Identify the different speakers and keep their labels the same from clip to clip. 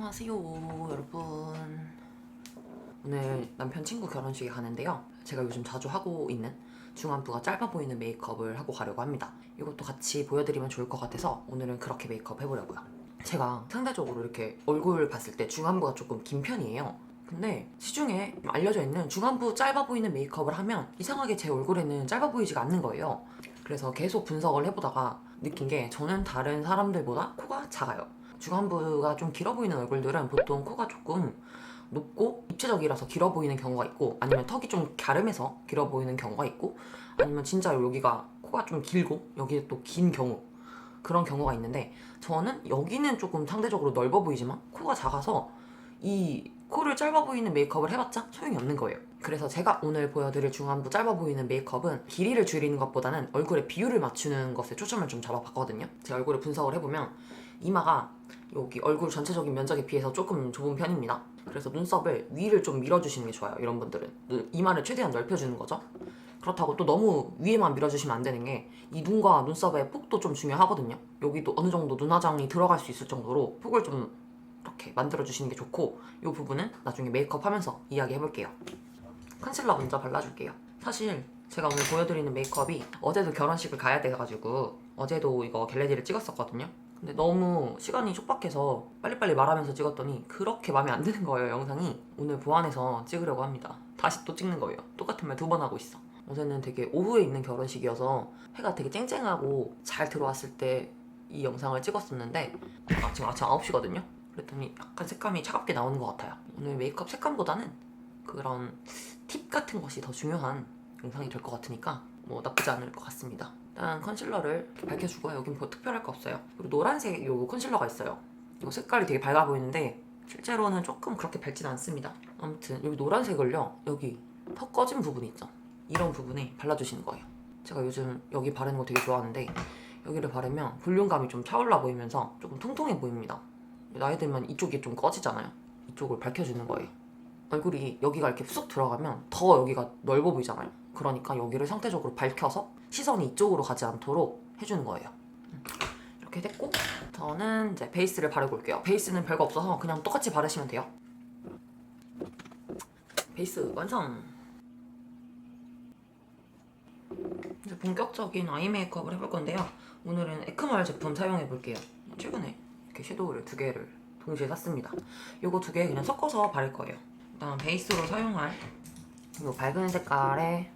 Speaker 1: 안녕하세요 여러분. 오늘 남편 친구 결혼식에 가는데요, 제가 요즘 자주 하고 있는 중안부가 짧아 보이는 메이크업을 하고 가려고 합니다. 이것도 같이 보여드리면 좋을 것 같아서 오늘은 그렇게 메이크업 해보려고요. 제가 상대적으로 이렇게 얼굴 봤을 때 중안부가 조금 긴 편이에요. 근데 시중에 알려져 있는 중안부 짧아 보이는 메이크업을 하면 이상하게 제 얼굴에는 짧아 보이지가 않는 거예요. 그래서 계속 분석을 해보다가 느낀 게, 저는 다른 사람들보다 코가 작아요. 중안부가 좀 길어 보이는 얼굴들은 보통 코가 조금 높고 입체적이라서 길어 보이는 경우가 있고, 아니면 턱이 좀 갸름해서 길어 보이는 경우가 있고, 아니면 진짜 여기가 코가 좀 길고 여기에 또 긴 경우, 그런 경우가 있는데, 저는 여기는 조금 상대적으로 넓어 보이지만 코가 작아서 이 코를 짧아 보이는 메이크업을 해봤자 소용이 없는 거예요. 그래서 제가 오늘 보여드릴 중안부 짧아 보이는 메이크업은 길이를 줄이는 것보다는 얼굴의 비율을 맞추는 것에 초점을 좀 잡아봤거든요. 제 얼굴을 분석을 해보면 이마가 여기 얼굴 전체적인 면적에 비해서 조금 좁은 편입니다. 그래서 눈썹을 위를 좀 밀어주시는 게 좋아요. 이런 분들은 이마를 최대한 넓혀주는 거죠. 그렇다고 또 너무 위에만 밀어주시면 안 되는 게, 이 눈과 눈썹의 폭도 좀 중요하거든요. 여기도 어느 정도 눈화장이 들어갈 수 있을 정도로 폭을 좀 이렇게 만들어주시는 게 좋고, 이 부분은 나중에 메이크업 하면서 이야기해볼게요. 컨실러 먼저 발라줄게요. 사실 제가 오늘 보여드리는 메이크업이 어제도 결혼식을 가야 돼가지고 어제도 이거 겟레디를 찍었었거든요. 근데 너무 시간이 촉박해서 빨리빨리 말하면서 찍었더니 그렇게 마음에 안 드는 거예요, 영상이. 오늘 보완해서 찍으려고 합니다. 다시 또 찍는 거예요. 똑같은 말 2번 하고 있어. 어제는 되게 오후에 있는 결혼식이어서 해가 되게 쨍쨍하고 잘 들어왔을 때 이 영상을 찍었었는데, 지금 아침 9시거든요? 그랬더니 약간 색감이 차갑게 나오는 것 같아요. 오늘 메이크업 색감보다는 그런 팁 같은 것이 더 중요한 영상이 될 것 같으니까 뭐 나쁘지 않을 것 같습니다. 일단 컨실러를 이렇게 밝혀주고요. 여긴 뭐 특별할 거 없어요. 그리고 노란색 요 컨실러가 있어요. 이거 색깔이 되게 밝아 보이는데 실제로는 조금 그렇게 밝진 않습니다. 아무튼 여기 노란색을요, 여기 턱 꺼진 부분이 있죠, 이런 부분에 발라주시는 거예요. 제가 요즘 여기 바르는 거 되게 좋아하는데, 여기를 바르면 볼륨감이 좀 차올라 보이면서 조금 통통해 보입니다. 나이 들면 이쪽이 좀 꺼지잖아요. 이쪽을 밝혀주는 거예요. 얼굴이 여기가 이렇게 쑥 들어가면 더 여기가 넓어 보이잖아요. 그러니까 여기를 상대적으로 밝혀서 시선이 이쪽으로 가지 않도록 해주는 거예요. 이렇게 됐고, 저는 이제 베이스를 바르고 올게요. 베이스는 별거 없어서 그냥 똑같이 바르시면 돼요. 베이스 완성! 이제 본격적인 아이 메이크업을 해볼 건데요. 오늘은 에크멀 제품 사용해 볼게요. 최근에 이렇게 섀도우를 2개를 동시에 샀습니다. 요거 2개 그냥 섞어서 바를 거예요. 일단 베이스로 사용할 이 밝은 색깔의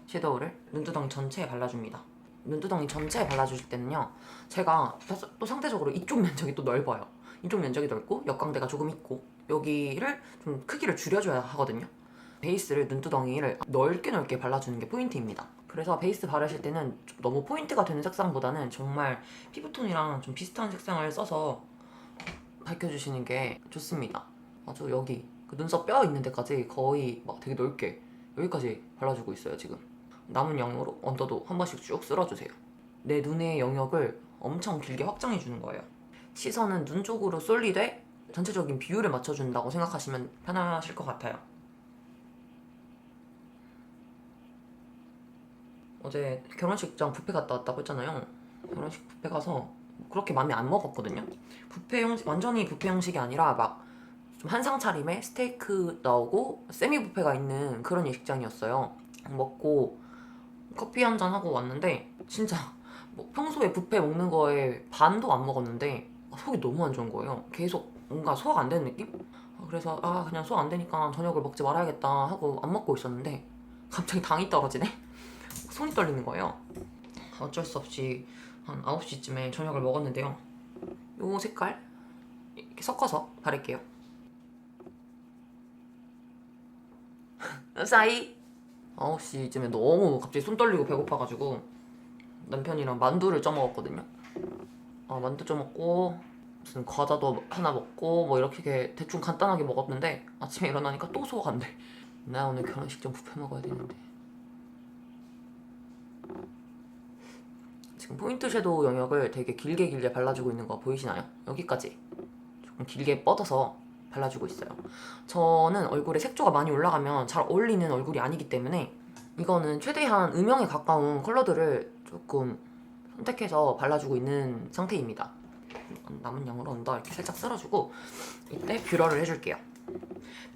Speaker 1: 섀도우를 눈두덩이 전체에 발라줍니다. 눈두덩이 전체에 발라주실 때는요, 제가 또 상대적으로 이쪽 면적이 또 넓어요. 이쪽 면적이 넓고 역광대가 조금 있고 여기를 좀 크기를 줄여줘야 하거든요. 베이스를 눈두덩이를 넓게 발라주는 게 포인트입니다. 그래서 베이스 바르실 때는 좀 너무 포인트가 되는 색상보다는 정말 피부톤이랑 좀 비슷한 색상을 써서 밝혀주시는 게 좋습니다. 아주 여기 그 눈썹 뼈 있는 데까지 거의 막 되게 넓게 여기까지 발라주고 있어요. 지금 남은 영역으로 언더도 한 번씩 쭉 쓸어주세요. 내 눈의 영역을 엄청 길게 확장해주는 거예요. 시선은 눈 쪽으로 쏠리되 전체적인 비율을 맞춰준다고 생각하시면 편하실 것 같아요. 어제 결혼식장 뷔페 갔다 왔다고 했잖아요. 결혼식 뷔페 가서 그렇게 마음에 안 먹었거든요. 뷔페 형식, 완전히 뷔페 형식이 아니라 막 좀 한상 차림에 스테이크 나오고 세미 뷔페가 있는 그런 예식장이었어요. 먹고 커피 한잔 하고 왔는데 진짜 뭐 평소에 뷔페 먹는 거에 반도 안 먹었는데 속이 너무 안 좋은 거예요. 계속 뭔가 소화가 안 되는 느낌? 그래서 그냥 소화 안 되니까 저녁을 먹지 말아야겠다 하고 안 먹고 있었는데 갑자기 당이 떨어지네? 손이 떨리는 거예요. 어쩔 수 없이 한 9시쯤에 저녁을 먹었는데요. 요 색깔 이렇게 섞어서 바를게요. 사이 9시쯤에 너무 갑자기 손 떨리고 배고파가지고 남편이랑 만두를 쪄먹었거든요. 만두 쪄먹고 무슨 과자도 하나 먹고 뭐 이렇게 대충 간단하게 먹었는데 아침에 일어나니까 또 소화가 안 돼. 나 오늘 결혼식장 뷔페 먹어야 되는데. 지금 포인트 섀도우 영역을 되게 길게 발라주고 있는 거 보이시나요? 여기까지 조금 길게 뻗어서 발라주고 있어요. 저는 얼굴에 색조가 많이 올라가면 잘 어울리는 얼굴이 아니기 때문에 이거는 최대한 음영에 가까운 컬러들을 조금 선택해서 발라주고 있는 상태입니다. 남은 양으로 언더 이렇게 살짝 쓸어주고 이때 뷰러를 해줄게요.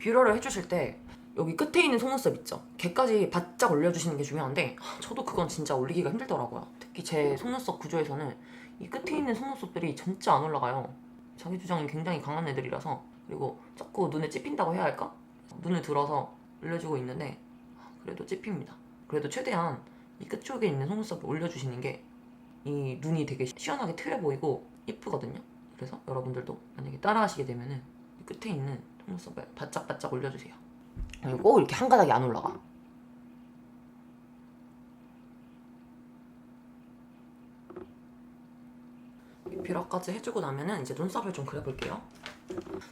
Speaker 1: 뷰러를 해주실 때 여기 끝에 있는 속눈썹 있죠? 걔까지 바짝 올려주시는 게 중요한데 저도 그건 진짜 올리기가 힘들더라고요. 특히 제 속눈썹 구조에서는 이 끝에 있는 속눈썹들이 진짜 안 올라가요. 자기 주장이 굉장히 강한 애들이라서. 그리고 자꾸 눈에 찝힌다고 해야 할까? 눈을 들어서 올려주고 있는데 그래도 찝힙니다. 그래도 최대한 이 끝쪽에 있는 속눈썹을 올려주시는 게 이 눈이 되게 시원하게 트여 보이고 이쁘거든요. 그래서 여러분들도 만약에 따라 하시게 되면은 이 끝에 있는 속눈썹을 바짝바짝 올려주세요. 그리고 이렇게 한 가닥이 안 올라가. 뷰러까지 해주고 나면은 이제 눈썹을 좀 그려볼게요.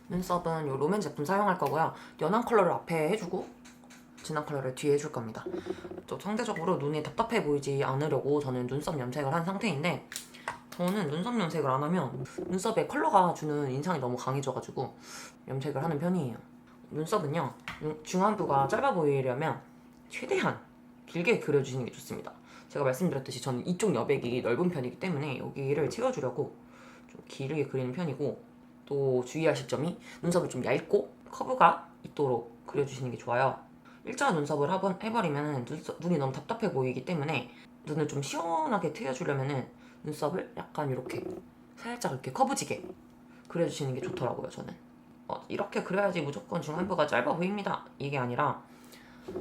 Speaker 1: 눈썹은 이 롬앤 제품 사용할 거고요. 연한 컬러를 앞에 해주고 진한 컬러를 뒤에 해줄 겁니다. 또 상대적으로 눈이 답답해 보이지 않으려고 저는 눈썹 염색을 한 상태인데 저는 눈썹 염색을 안 하면 눈썹에 컬러가 주는 인상이 너무 강해져가지고 염색을 하는 편이에요. 눈썹은요, 중안부가 짧아 보이려면 최대한 길게 그려주시는 게 좋습니다. 제가 말씀드렸듯이 저는 이쪽 여백이 넓은 편이기 때문에 여기를 채워주려고 좀 길게 그리는 편이고, 또 주의하실 점이 눈썹을 좀 얇고 커브가 있도록 그려주시는 게 좋아요. 일자 눈썹을 해버리면 눈이 너무 답답해 보이기 때문에 눈을 좀 시원하게 트여주려면 눈썹을 약간 이렇게 살짝 이렇게 커브지게 그려주시는 게 좋더라고요. 저는 이렇게 그려야지 무조건 중안부가 짧아 보입니다 이게 아니라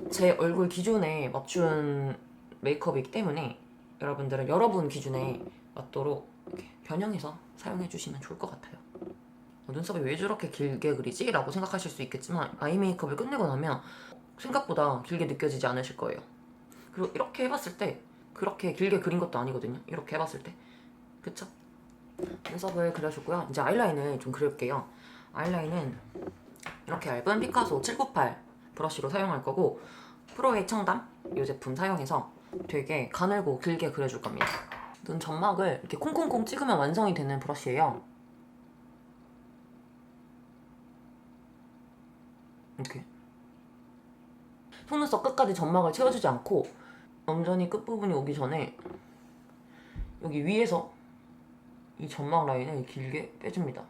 Speaker 1: 제 얼굴 기준에 맞춘 메이크업이기 때문에 여러분들은 여러분 기준에 맞도록 이렇게 변형해서 사용해 주시면 좋을 것 같아요. 눈썹이 왜 저렇게 길게 그리지? 라고 생각하실 수 있겠지만 아이 메이크업을 끝내고 나면 생각보다 길게 느껴지지 않으실 거예요. 그리고 이렇게 해봤을 때 그렇게 길게 그린 것도 아니거든요. 이렇게 해봤을 때 그쵸? 눈썹을 그려줬고요. 이제 아이라인을 좀 그릴게요. 아이라인은 이렇게 얇은 피카소 798 브러쉬로 사용할 거고, 프로의 청담 이 제품 사용해서 되게 가늘고 길게 그려줄 겁니다. 눈 점막을 이렇게 콩콩콩 찍으면 완성이 되는 브러쉬예요. 이렇게 속눈썹 끝까지 점막을 채워주지 않고 완전히 끝부분이 오기 전에 여기 위에서 이 점막 라인을 길게 빼줍니다.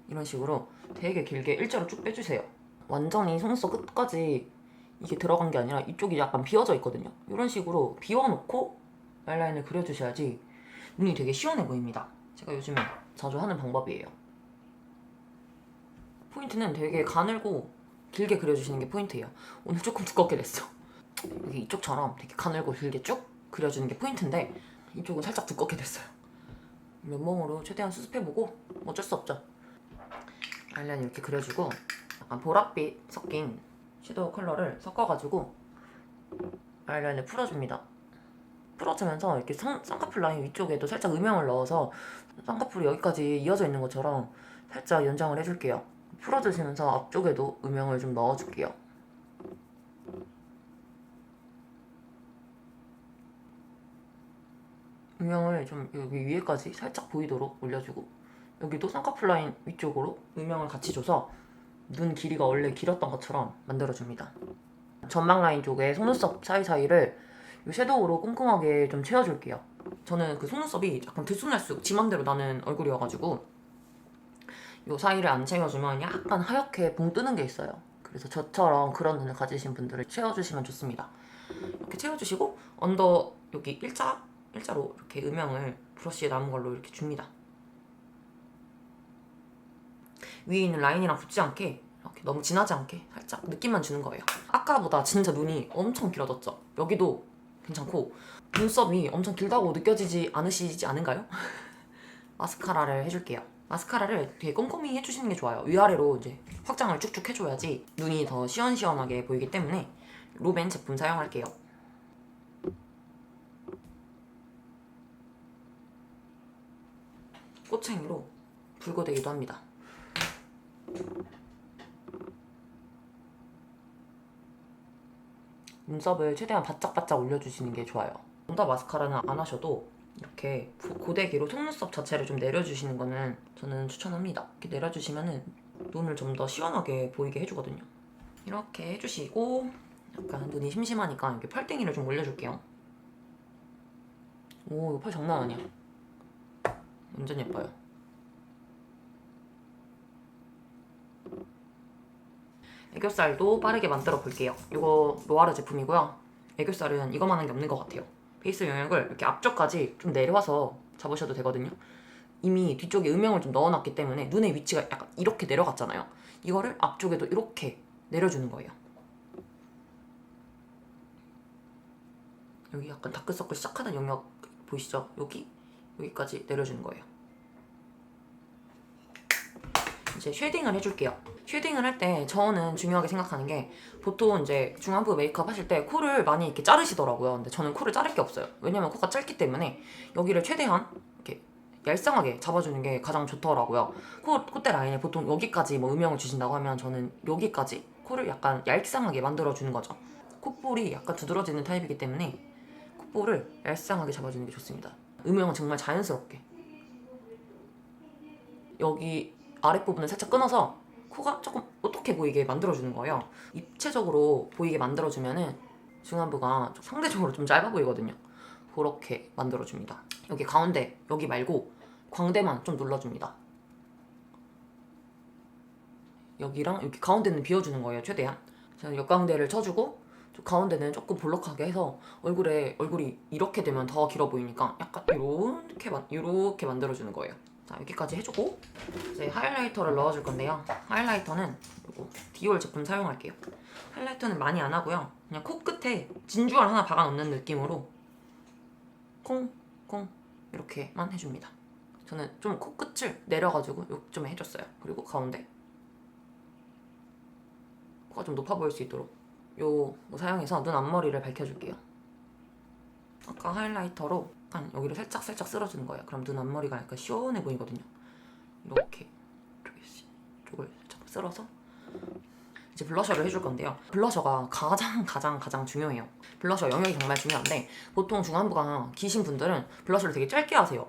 Speaker 1: 이런 식으로 되게 길게 일자로 쭉 빼주세요. 완전히 속눈썹 끝까지 이게 들어간 게 아니라 이쪽이 약간 비어져 있거든요. 이런 식으로 비워놓고 아이라인을 그려주셔야지 눈이 되게 시원해 보입니다. 제가 요즘에 자주 하는 방법이에요. 포인트는 되게 가늘고 길게 그려주시는 게 포인트예요. 오늘 조금 두껍게 됐어. 여기 이쪽처럼 되게 가늘고 길게 쭉 그려주는 게 포인트인데 이쪽은 살짝 두껍게 됐어요. 면봉으로 최대한 수습해보고 어쩔 수 없죠. 아이라인 이렇게 그려주고 약간 보랏빛 섞인 섀도우 컬러를 섞어가지고 아이라인을 풀어줍니다. 풀어주면서 이렇게 쌍꺼풀 라인 위쪽에도 살짝 음영을 넣어서 쌍꺼풀이 여기까지 이어져 있는 것처럼 살짝 연장을 해줄게요. 풀어주시면서 앞쪽에도 음영을 좀 넣어줄게요. 음영을 좀 여기 위에까지 살짝 보이도록 올려주고, 여기도 쌍꺼풀 라인 위쪽으로 음영을 같이 줘서 눈 길이가 원래 길었던 것처럼 만들어줍니다. 점막 라인 쪽에 속눈썹 사이사이를 이 섀도우로 꼼꼼하게 좀 채워줄게요. 저는 그 속눈썹이 약간 들쑥날쑥 지 맘대로 나는 얼굴이어가지고 이 사이를 안 채워주면 약간 하얗게 봉 뜨는 게 있어요. 그래서 저처럼 그런 눈을 가지신 분들을 채워주시면 좋습니다. 이렇게 채워주시고 언더 여기 일자로 이렇게 음영을 브러쉬에 남은 걸로 이렇게 줍니다. 위에 있는 라인이랑 붙지 않게 이렇게 너무 진하지 않게 살짝 느낌만 주는 거예요. 아까보다 진짜 눈이 엄청 길어졌죠? 여기도 괜찮고 눈썹이 엄청 길다고 느껴지지 않으시지 않은가요? 마스카라를 해줄게요. 마스카라를 되게 꼼꼼히 해주시는 게 좋아요. 위아래로 이제 확장을 쭉쭉 해줘야지 눈이 더 시원시원하게 보이기 때문에 롬앤 제품 사용할게요. 꼬챙이로 붉어대기도 합니다. 눈썹을 최대한 바짝바짝 올려주시는 게 좋아요. 언더 마스카라는 안 하셔도 이렇게 고데기로 속눈썹 자체를 좀 내려주시는 거는 저는 추천합니다. 이렇게 내려주시면은 눈을 좀 더 시원하게 보이게 해주거든요. 이렇게 해주시고 약간 눈이 심심하니까 이렇게 팔등이를 좀 올려줄게요. 오, 이거 펄 장난 아니야. 완전 예뻐요. 애교살도 빠르게 만들어 볼게요. 이거 로아르 제품이고요. 애교살은 이거만한 게 없는 것 같아요. 베이스 영역을 이렇게 앞쪽까지 좀 내려와서 잡으셔도 되거든요. 이미 뒤쪽에 음영을 좀 넣어놨기 때문에 눈의 위치가 약간 이렇게 내려갔잖아요. 이거를 앞쪽에도 이렇게 내려주는 거예요. 여기 약간 다크서클 시작하는 영역 보이시죠? 여기까지 내려주는 거예요. 이제 쉐딩을 해줄게요. 쉐딩을 할 때 저는 중요하게 생각하는 게 보통 이제 중안부 메이크업 하실 때 코를 많이 이렇게 자르시더라고요. 근데 저는 코를 자를 게 없어요. 왜냐면 코가 짧기 때문에 여기를 최대한 이렇게 얄쌍하게 잡아주는 게 가장 좋더라고요. 콧대 라인에 보통 여기까지 뭐 음영을 주신다고 하면 저는 여기까지 코를 약간 얄쌍하게 만들어주는 거죠. 콧볼이 약간 두드러지는 타입이기 때문에 콧볼을 얄쌍하게 잡아주는 게 좋습니다. 음영은 정말 자연스럽게. 여기 아랫부분을 살짝 끊어서 코가 조금 어떻게 보이게 만들어주는 거예요. 입체적으로 보이게 만들어주면은 중안부가 상대적으로 좀 짧아 보이거든요. 그렇게 만들어줍니다. 여기 가운데, 여기 말고 광대만 좀 눌러줍니다. 여기랑 여기 가운데는 비워주는 거예요, 최대한. 저는 역광대를 쳐주고 가운데는 조금 볼록하게 해서 얼굴이 이렇게 되면 더 길어 보이니까 약간 이렇게 만들어주는 거예요. 자, 여기까지 해주고 이제 하이라이터를 넣어줄 건데요. 하이라이터는 이거 디올 제품 사용할게요. 하이라이터는 많이 안 하고요. 그냥 코끝에 진주알 하나 박아 놓는 느낌으로 콩콩 이렇게만 해줍니다. 저는 좀 코끝을 내려가지고 요쯤에 해줬어요. 그리고 가운데 코가 좀 높아 보일 수 있도록 요 사용해서 눈 앞머리를 밝혀줄게요. 아까 하이라이터로 약간 여기를 살짝 쓸어주는 거예요. 그럼 눈 앞머리가 약간 시원해 보이거든요. 이렇게 쪽을 살짝 쓸어서 이제 블러셔를 해줄 건데요. 블러셔가 가장 중요해요. 블러셔 영역이 정말 중요한데 보통 중안부가 기신 분들은 블러셔를 되게 짧게 하세요.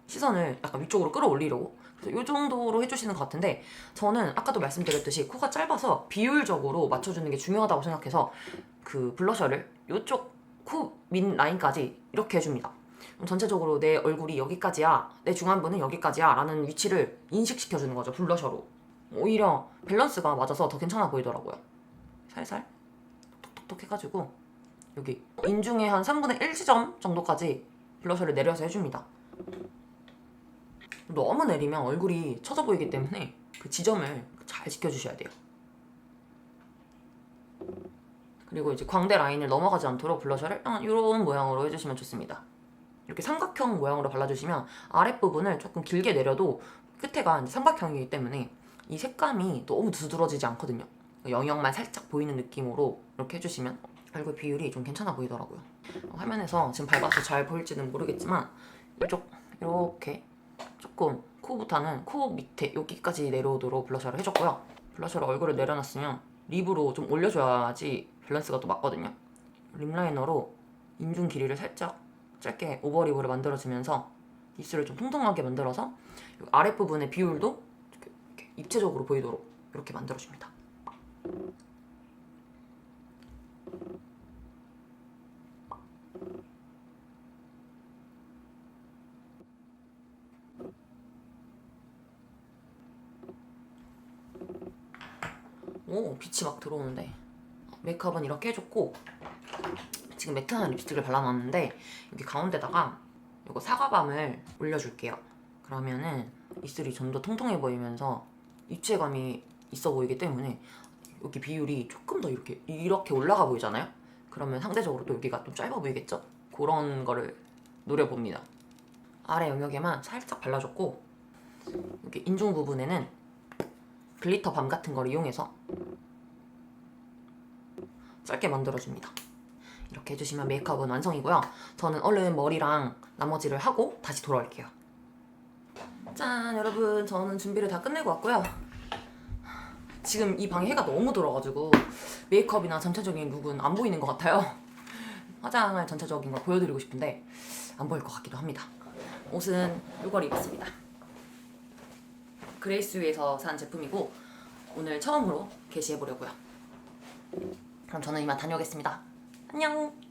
Speaker 1: 시선을 약간 위쪽으로 끌어올리려고. 그래서 이 정도로 해주시는 것 같은데 저는 아까도 말씀드렸듯이 코가 짧아서 비율적으로 맞춰주는 게 중요하다고 생각해서 그 블러셔를 이쪽 코 밑 라인까지 이렇게 해줍니다. 전체적으로 내 얼굴이 여기까지야, 내 중안부는 여기까지야 라는 위치를 인식시켜주는 거죠, 블러셔로. 오히려 밸런스가 맞아서 더 괜찮아 보이더라고요. 살살 톡톡톡 해가지고 여기 인중의 한 3분의 1 지점 정도까지 블러셔를 내려서 해줍니다. 너무 내리면 얼굴이 처져 보이기 때문에 그 지점을 잘 지켜주셔야 돼요. 그리고 이제 광대 라인을 넘어가지 않도록 블러셔를 이런 모양으로 해주시면 좋습니다. 이렇게 삼각형 모양으로 발라주시면 아랫부분을 조금 길게 내려도 끝에가 이제 삼각형이기 때문에 이 색감이 너무 두드러지지 않거든요. 영역만 살짝 보이는 느낌으로 이렇게 해주시면 얼굴 비율이 좀 괜찮아 보이더라고요. 화면에서 지금 밟아서 잘 보일지는 모르겠지만 이쪽 이렇게 조금 코부터는 코 밑에 여기까지 내려오도록 블러셔를 해줬고요. 블러셔를 얼굴에 내려놨으면 립으로 좀 올려줘야지 밸런스가 또 맞거든요. 립라이너로 인중 길이를 살짝 짧게 오버립으로 만들어주면서 입술을 좀 통통하게 만들어서 아랫부분의 비율도 이렇게 입체적으로 보이도록 이렇게 만들어줍니다. 오, 빛이 막 들어오는데. 메이크업은 이렇게 해줬고 지금 매트한 립스틱을 발라놨는데 여기 가운데다가 이거 사과밤을 올려줄게요. 그러면은 입술이 좀 더 통통해 보이면서 입체감이 있어 보이기 때문에 여기 비율이 조금 더 이렇게 올라가 보이잖아요? 그러면 상대적으로 또 여기가 좀 짧아 보이겠죠? 그런 거를 노려봅니다. 아래 영역에만 살짝 발라줬고 여기 인중 부분에는 글리터 밤 같은 걸 이용해서 짧게 만들어줍니다. 이렇게 해주시면 메이크업은 완성이고요. 저는 얼른 머리랑 나머지를 하고 다시 돌아올게요. 짠, 여러분, 저는 준비를 다 끝내고 왔고요. 지금 이 방에 해가 너무 들어가지고 메이크업이나 전체적인 룩은 안 보이는 것 같아요. 화장을 전체적인 걸 보여드리고 싶은데 안 보일 것 같기도 합니다. 옷은 이걸 입었습니다. 그레이스위에서 산 제품이고 오늘 처음으로 게시해보려고요. 그럼 저는 이만 다녀오겠습니다. 안녕!